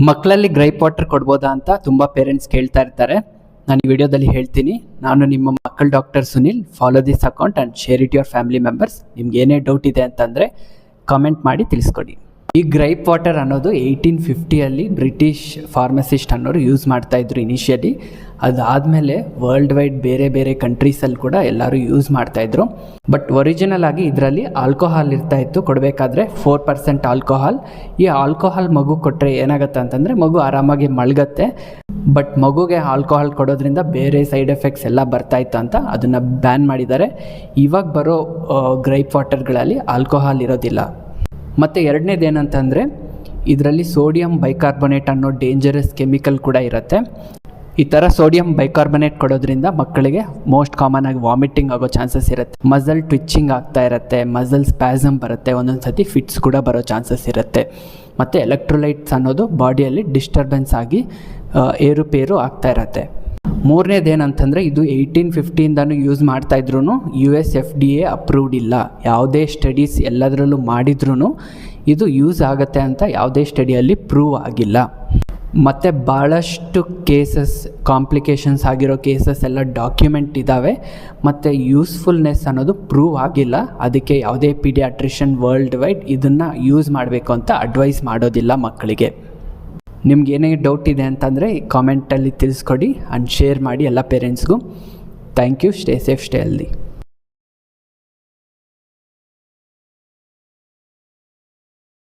ಮಕ್ಕಳಲ್ಲಿ gripe water ಕೊಡ್ಬೋದಾ ಅಂತ ತುಂಬ ಪೇರೆಂಟ್ಸ್ ಕೇಳ್ತಾ ಇರ್ತಾರೆ. ನಾನು ಈ ವಿಡಿಯೋದಲ್ಲಿ ಹೇಳ್ತೀನಿ. ನಾನು ನಿಮ್ಮ ಮಕ್ಕಳ doctor Sunil. Follow this account and share it your family members. ನಿಮ್ಗೆ ಏನೇ ಡೌಟ್ ಇದೆ ಅಂತಂದರೆ ಕಾಮೆಂಟ್ ಮಾಡಿ ತಿಳಿಸ್ಕೊಡಿ. ಈ ಗ್ರೈಪ್ ವಾಟರ್ ಅನ್ನೋದು 1850 ಬ್ರಿಟಿಷ್ ಫಾರ್ಮಸಿಸ್ಟ್ ಅನ್ನೋರು ಯೂಸ್ ಮಾಡ್ತಾಯಿದ್ರು ಇನಿಷಿಯಲಿ. ಅದಾದಮೇಲೆ ವರ್ಲ್ಡ್ ವೈಡ್ ಬೇರೆ ಬೇರೆ ಕಂಟ್ರೀಸಲ್ಲಿ ಕೂಡ ಎಲ್ಲರೂ ಯೂಸ್ ಮಾಡ್ತಾಯಿದ್ರು. ಬಟ್ ಒರಿಜಿನಲ್ ಆಗಿ ಇದರಲ್ಲಿ ಆಲ್ಕೋಹಾಲ್ ಇರ್ತಾಯಿತ್ತು ಕೊಡಬೇಕಾದ್ರೆ, 4% ಆಲ್ಕೋಹಾಲ್. ಈ ಆಲ್ಕೋಹಾಲ್ ಮಗು ಕೊಟ್ಟರೆ ಏನಾಗುತ್ತೆ ಅಂತಂದರೆ ಮಗು ಆರಾಮಾಗಿ ಮಲಗತ್ತೆ. ಬಟ್ ಮಗುಗೆ ಆಲ್ಕೋಹಾಲ್ ಕೊಡೋದ್ರಿಂದ ಬೇರೆ ಸೈಡ್ ಎಫೆಕ್ಟ್ಸ್ ಎಲ್ಲ ಬರ್ತಾಯಿತ್ತು ಅಂತ ಅದನ್ನು ಬ್ಯಾನ್ ಮಾಡಿದ್ದಾರೆ. ಇವಾಗ ಬರೋ ಗ್ರೈಪ್ ವಾಟರ್ಗಳಲ್ಲಿ ಆಲ್ಕೋಹಾಲ್ ಇರೋದಿಲ್ಲ. ಮತ್ತು ಎರಡನೇದು ಏನಂತಂದರೆ ಇದರಲ್ಲಿ ಸೋಡಿಯಂ ಬೈಕಾರ್ಬೊನೇಟ್ ಅನ್ನೋ ಡೇಂಜರಸ್ ಕೆಮಿಕಲ್ ಕೂಡ ಇರುತ್ತೆ. ಈ ಥರ ಸೋಡಿಯಂ ಬೈಕಾರ್ಬೊನೇಟ್ ಕೊಡೋದ್ರಿಂದ ಮಕ್ಕಳಿಗೆ ಮೋಸ್ಟ್ ಕಾಮನ್ ಆಗಿ ವಾಮಿಟಿಂಗ್ ಆಗೋ ಚಾನ್ಸಸ್ ಇರುತ್ತೆ, ಮಸಲ್ ಟ್ವಿಚ್ಚಿಂಗ್ ಆಗ್ತಾ ಇರುತ್ತೆ, ಮಸಲ್ ಸ್ಪ್ಯಾಸಮ್ ಬರುತ್ತೆ, ಒಂದೊಂದು ಸತಿ ಫಿಟ್ಸ್ ಕೂಡ ಬರೋ ಚಾನ್ಸಸ್ ಇರುತ್ತೆ. ಮತ್ತು ಎಲೆಕ್ಟ್ರೋಲೈಟ್ಸ್ ಅನ್ನೋದು ಬಾಡಿಯಲ್ಲಿ ಡಿಸ್ಟರ್ಬೆನ್ಸ್ ಆಗಿ ಏರುಪೇರು ಆಗ್ತಾ ಇರುತ್ತೆ. ಮೂರನೇದೇನಂತಂದರೆ ಇದು 1850 ಯೂಸ್ ಮಾಡ್ತಾಯಿದ್ರು US FDA ಅಪ್ರೂವ್ಡ್ ಇಲ್ಲ. ಯಾವುದೇ ಸ್ಟಡೀಸ್ ಎಲ್ಲದರಲ್ಲೂ ಮಾಡಿದ್ರೂ ಇದು ಯೂಸ್ ಆಗುತ್ತೆ ಅಂತ ಯಾವುದೇ ಸ್ಟಡಿಯಲ್ಲಿ ಪ್ರೂವ್ ಆಗಿಲ್ಲ. ಮತ್ತು ಭಾಳಷ್ಟು ಕೇಸಸ್, ಕಾಂಪ್ಲಿಕೇಶನ್ಸ್ ಆಗಿರೋ ಕೇಸಸ್ ಎಲ್ಲ ಡಾಕ್ಯುಮೆಂಟ್ ಇದ್ದಾವೆ. ಮತ್ತು ಯೂಸ್ಫುಲ್ನೆಸ್ ಅನ್ನೋದು ಪ್ರೂವ್ ಆಗಿಲ್ಲ. ಅದಕ್ಕೆ ಯಾವುದೇ ಪೀಡಿಯಾಟ್ರಿಷನ್ ವರ್ಲ್ಡ್ ವೈಡ್ ಇದನ್ನು ಯೂಸ್ ಮಾಡಬೇಕು ಅಂತ ಅಡ್ವೈಸ್ ಮಾಡೋದಿಲ್ಲ ಮಕ್ಕಳಿಗೆ. ನಿಮ್ಗೆ ಏನೇ ಡೌಟ್ ಇದೆ ಅಂತಂದರೆ ಈ ಕಾಮೆಂಟಲ್ಲಿ ತಿಳಿಸ್ಕೊಡಿ ಆ್ಯಂಡ್ ಶೇರ್ ಮಾಡಿ ಎಲ್ಲ ಪೇರೆಂಟ್ಸ್ಗೂ. Thank you. Stay safe, stay healthy.